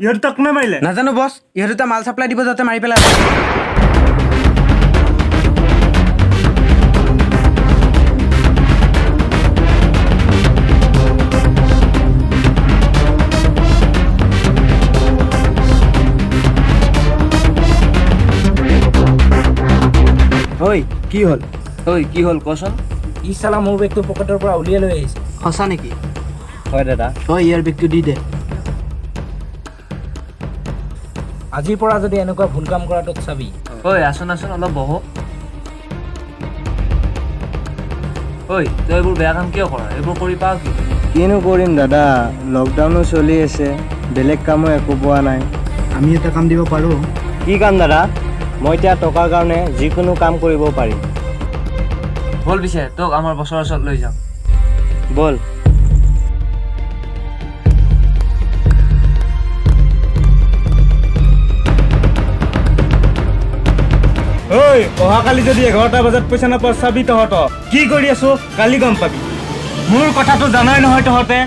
ইহঁতক কোনে মাৰিলে নাজানো বছ ইহঁতে মাল সাপ্লাই দিব যাতে মাৰি পেলালে ঐ কি হ'ল কি হ'ল কচোন ই চালা মোৰ বেগটো পকেটৰ পৰা উলিয়াই লৈ আহিছে সঁচা নেকি হয় দাদা ইয়াৰ বেগটো দি দে আজিৰ পৰা যদি এনেকুৱা ভুল কাম কৰা তোক চাবি আচোন অলপ বহ তই এইবোৰ বেয়া কাম কিয় কৰা এইবোৰ কৰি পাও কি কিনো কৰিম দাদা লকডাউনো চলি আছে বেলেগ কামো একো পোৱা নাই আমি এটা কাম দিব পাৰো কি কাম দাদা মই এতিয়া টকাৰ কাৰণে যিকোনো কাম কৰিব পাৰিম বল পিছে তোক আমাৰ বছৰ ওচৰত লৈ যাম বল ঐ অহাকালি যদি 11টা বজাত পইচা নাপাওঁ চাবি তহঁতক কি কৰি আছো কালি গম পাবি মোৰ কথাটো জানাই নহয় তহঁতে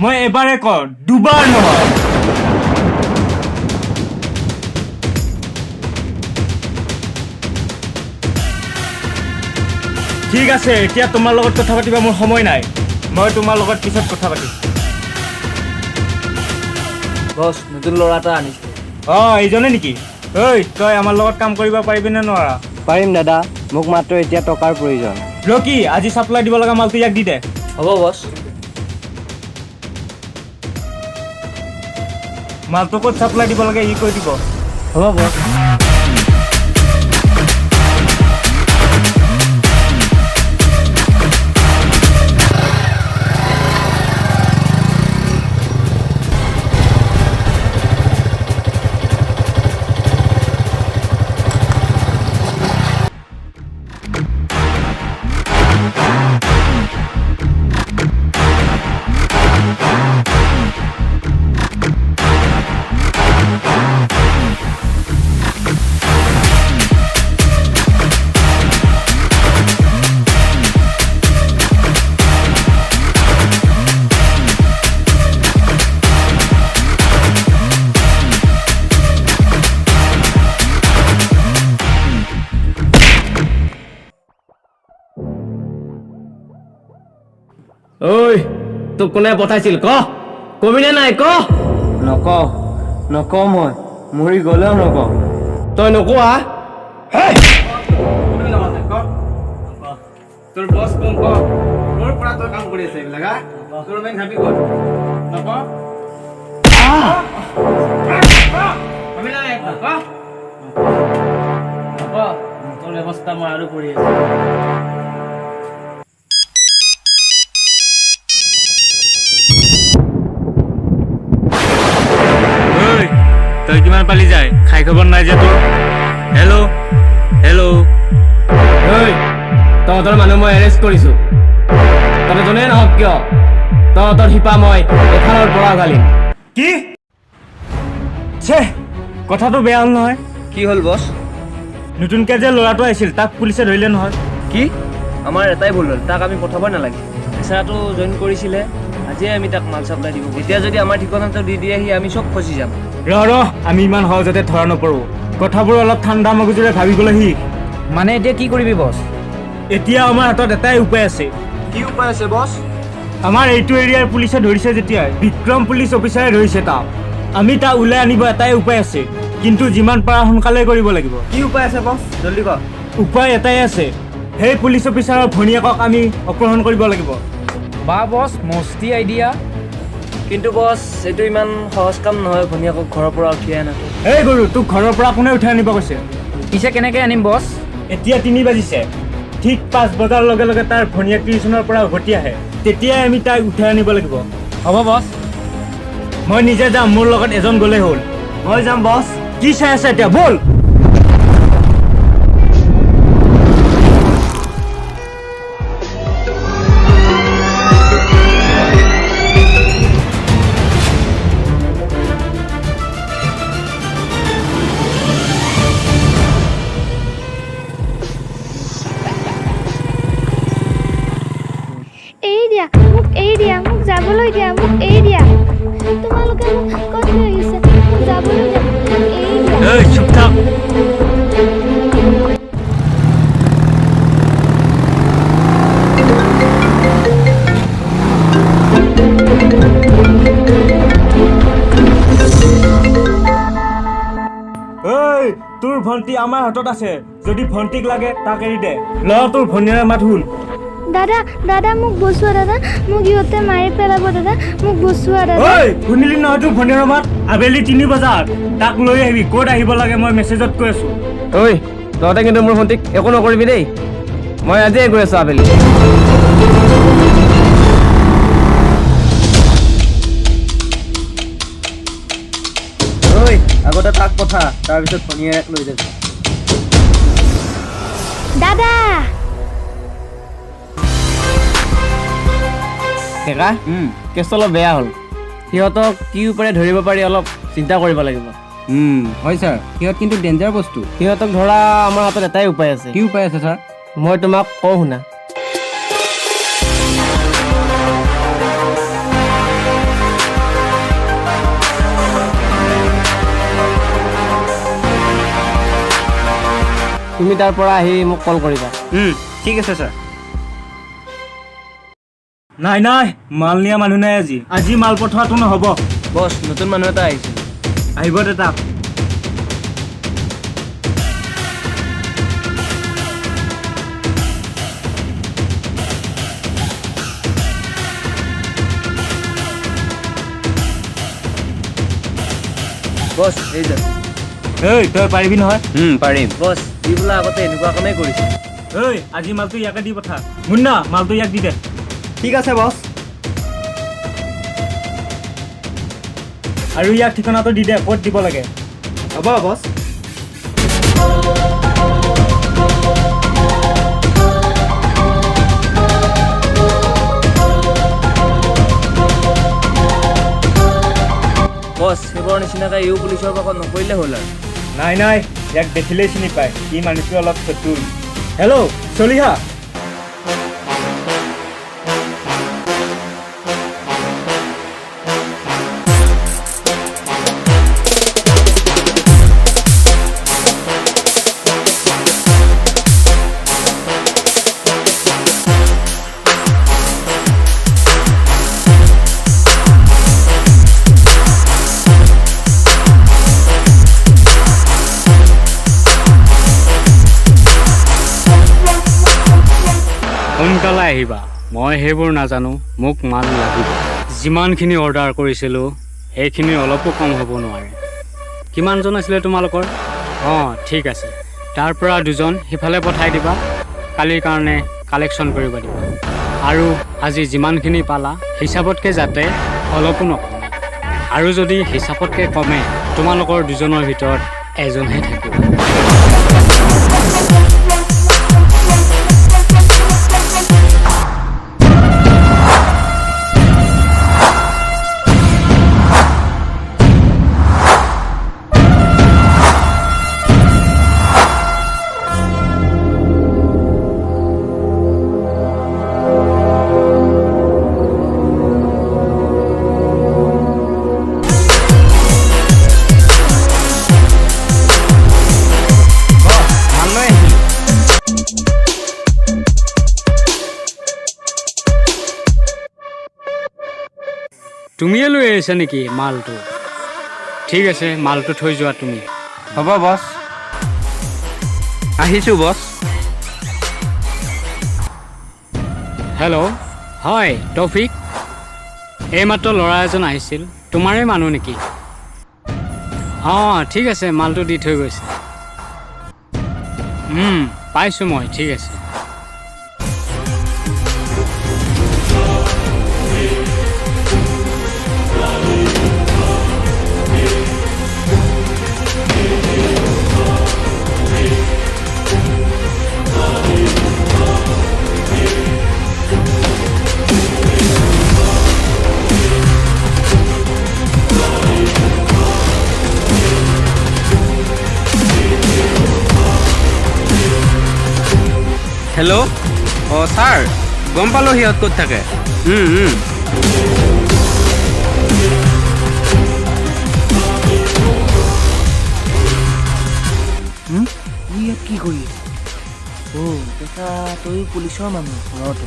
মই এবাৰে কৰ দুবাৰ নহয় ঠিক আছে এতিয়া তোমাৰ লগত কথা পাতিব মোৰ সময় নাই মই তোমাৰ লগত পিছত কথা পাতিম বছ নতুন ল'ৰা এটা আনিছে এইজনে নেকি ঐ তই আমাৰ লগত কাম কৰিব পাৰিবি নে নোৱাৰা পাৰিম দাদা মোক মাত্ৰ এতিয়া টকাৰ প্ৰয়োজন ৰকি আজি চাপ্লাই দিব লগা মালটো ইয়াক দি দে হ'ব বছ মালটো ক'ত চাপ্লাই দিব লাগে ই কৈ দিব হ'ব বছ ঐ তোক কোনে পঠাইছিল কবিনে নাই নকওঁ মই মৰি গ'লেও নকওঁ তই নকোৱা তোৰ বছ কোন তোৰ পৰা তই কাম কৰি আছে এইবিলাক তোৰ মেইন হাবি ক'ত তোৰ ব্যৱস্থা মই আৰু কৰি আছো তই কিমান পালি যায় খাই খবৰ নাই যে তোৰ হেল্ল' তহঁতৰ মানুহ মই এৰেষ্ট কৰিছো তহঁতে যোনে নহওক কিয় তহঁতৰ শিপা মই এফালৰ পৰা ঘালিম কি কথাটো বেয়া হ'ল নহয় কি হ'ল বছ নতুনকৈ যে ল'ৰাটো আহিছিল তাক পুলিচে ধৰিলে নহয় কি আমাৰ এটাই ভুল হ'ল তাক আমি পঠাবই নালাগে পেচাটো জইন কৰিছিলে আজিয়ে আমি তাক মাল চাপ্লাই দিব এতিয়া যদি আমাৰ ঠিকনাটো দি দিয়ে আমি চব ফচি যাম আমি ইমান সহজতে ধৰা নপৰোঁ কথাবোৰ অলপ ঠাণ্ডা মগজুৰে ভাবিবলৈ মানে এতিয়া কি কৰিবি বছ এতিয়া আমাৰ হাতত এটাই উপায় আছে কি উপায় আছে বছ আমাৰ এইটো এৰিয়াৰ পুলিচে ধৰিছে যেতিয়া বিক্ৰম পুলিচ অফিচাৰে ধৰিছে তাক আমি তাক ওলাই আনিব এটাই উপায় আছে কিন্তু যিমান পাৰা সোনকালে কৰিব লাগিব কি উপায় আছে বছ জলদি ক উপায় এটাই আছে সেই পুলিচ অফিচাৰৰ ভনীয়েকক আমি অপহৰণ কৰিব লাগিব বা বছ মস্তি আইডিয়া কিন্তু বছ এইটো ইমান সহজ কাম নহয় ভনীয়েকক ঘৰৰ পৰা উঠিয়াই আনাটো এই গৰু তোক ঘৰৰ পৰা কোনে উঠাই আনিব কৈছে পিছে কেনেকৈ আনিম বছ এতিয়া 3 বাজিছে ঠিক 5 বজাৰ লগে লগে তাৰ ভনীয়েক টিউচনৰ পৰা উভতি আহে তেতিয়াই আমি তাক উঠাই আনিব লাগিব হ'ব বছ মই নিজে যাম মোৰ লগত এজন গ'লেই হ'ল মই যাম বছ কি চাই আছে এতিয়া বল মোক যাবলৈ দিয়া মোক এই দিয়া তোমালোকে মোক ক'ত লৈ আহিছে মোক ভণ্টি আমাৰ হাতত আছে যদি ভণ্টিক লাগে তাক এৰি দে ল তোৰ ভনীৰ মাত শুন দাদা দাদা মোক বচোৱা দাদা মোক ইহঁতে মাৰি পেলাব দাদা মোক বচোৱা দাদা ঐ শুনিলি নহয় তোৰ ভনীৰ মাত আবেলি 3 বজাত তাক লৈ আহিবি ক'ত আহিব লাগে মই মেছেজত কৈ আছো ঐ তহঁতে কিন্তু মোৰ ভণ্টিক একো নকৰিবি দেই মই আজিয়ে গৈ আছোঁ আবেলি ঐ আগতে তাক পঠা তাৰপিছত ভনীয়েক লৈ যাবি দাদা ডেকা কেছটো অলপ বেয়া হ'ল সিহঁতক কি উপায়েৰে ধৰিব পাৰি অলপ চিন্তা কৰিব লাগিব হয় ছাৰ সিহঁত কিন্তু ডেঞ্জাৰ বস্তু সিহঁতক ধৰা আমাৰ হাতত এটাই উপায় আছে কি উপায় আছে ছাৰ মই তোমাক কওঁ শুনা তুমি তাৰ পৰা আহি মোক কল কৰিবা ঠিক আছে ছাৰ নাই নাই মাল নিয়া মানুহ নাই আজি মাল পঠোৱাটো নহ'ব বছ নতুন মানুহ এটা আহিছে আহিব দে তাক বছ এই যা ঐ তই পাৰিবি নহয় পাৰিম বছ ই বোলা আগতে এনেকুৱা কামেই কৰিছে ঐ আজি মালটো ইয়াকে দি পঠা মুন্না মালটো ইয়াক দি দে ঠিক আছে বছ আৰু ইয়াক ঠিকনাটো দি দে ক'ত দিব লাগে হ'ব বছ বছ সেইবোৰৰ নিচিনাকৈ ইও পুলিচৰ পাকত নপৰিলে হ'ল আৰু নাই নাই ইয়াক দেখিলেই চিনি পায় ই মানুহটো অলপ চতুৰ হেল্ল' চলিহা সোনকালে আহিবা মই সেইবোৰ নাজানো মোক মাল লাগিব যিমানখিনি অৰ্ডাৰ কৰিছিলোঁ সেইখিনি অলপো কম হ'ব নোৱাৰে কিমানজন আছিলে তোমালোকৰ অঁ ঠিক আছে তাৰ পৰা দুজন সিফালে পঠাই দিবা কালিৰ কাৰণে কালেকশ্যন কৰিব দিবা আৰু আজি যিমানখিনি পালা হিচাপতকৈ যাতে অলপো নকমে আৰু যদি হিচাপতকৈ কমে তোমালোকৰ দুজনৰ ভিতৰত এজনহে থাকিব তুমিয়ে লৈ আহিছা নেকি মালটো ঠিক আছে মালটো থৈ যোৱা তুমি হ'ব বছ আহিছোঁ বছ হেল্ল' হয় তৌফিক এইমাত্ৰ ল'ৰা এজন আহিছিল তোমাৰে মানুহ নেকি অঁ ঠিক আছে মালটো দি থৈ গৈছে পাইছোঁ মই ঠিক আছে হেল্ল' অঁ ছাৰ গম পালোঁ সিহঁত ক'ত থাকে ইয়াত কি কৰি ডেকা তই পুলিচৰ মানুহ ঘৰতে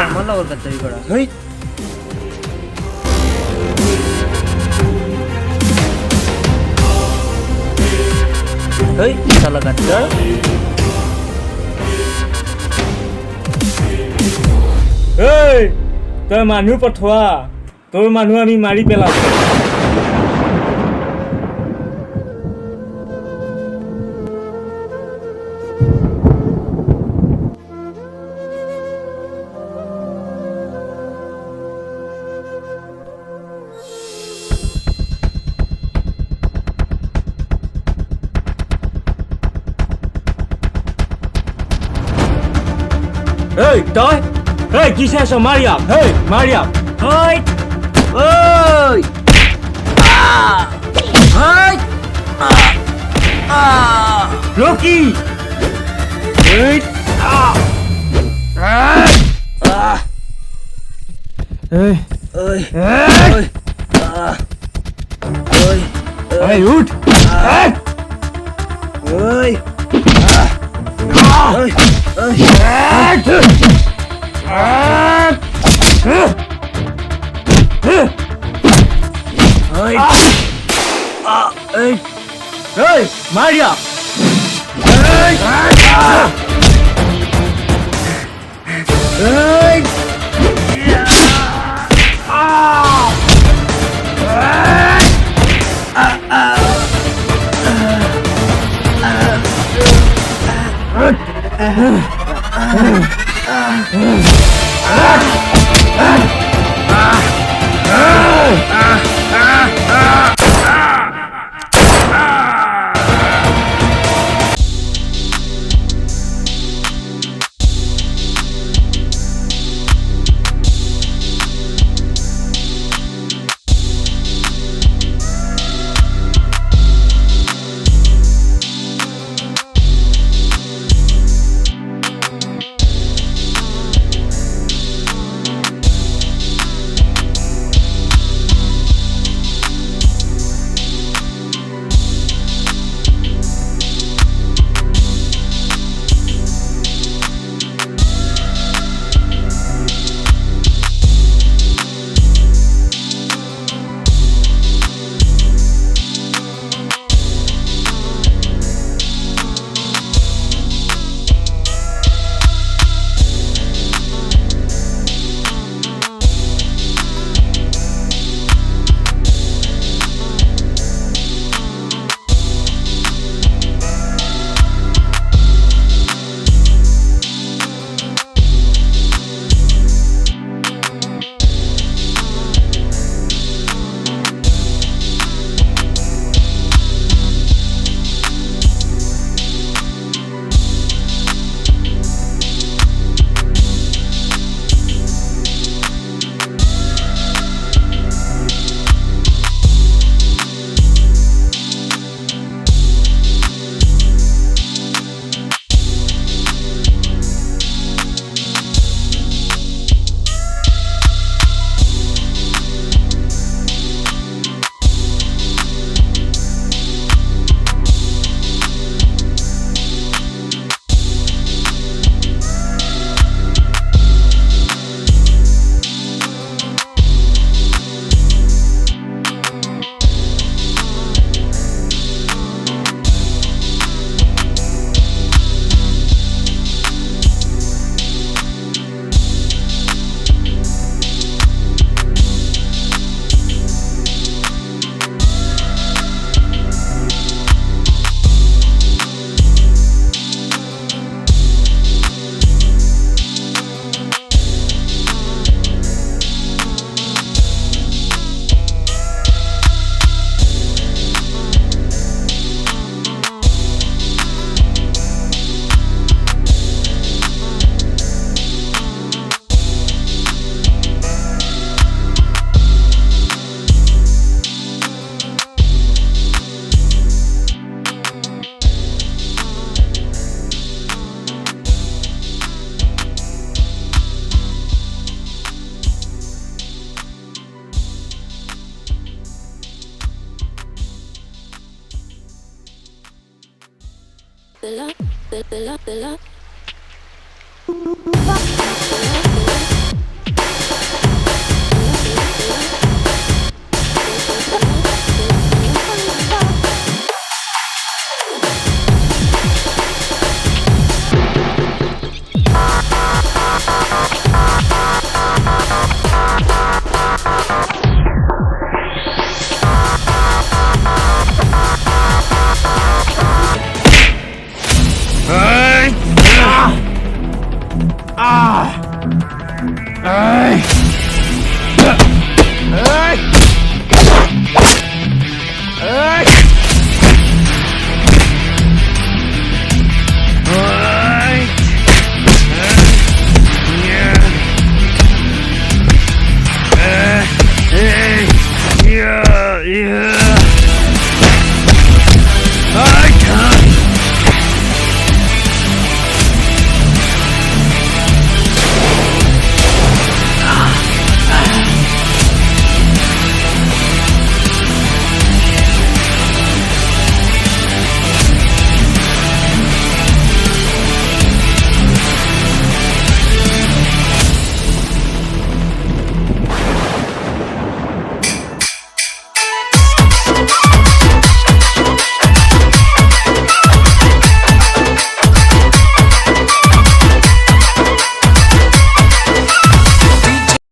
আমাৰ লগত গাদ্দাৰী কৰা হেই চালা গাদ্দাৰ এই তই মানুহ পঠোৱা তোৰ মানুহ আমি মাৰি পেলাম এই তই এই কি চাইছ মাৰিয়াম এই মাৰিয়াম ঐ ঐ ৰকি এই এই উঠ এই মাৰিয়া the love.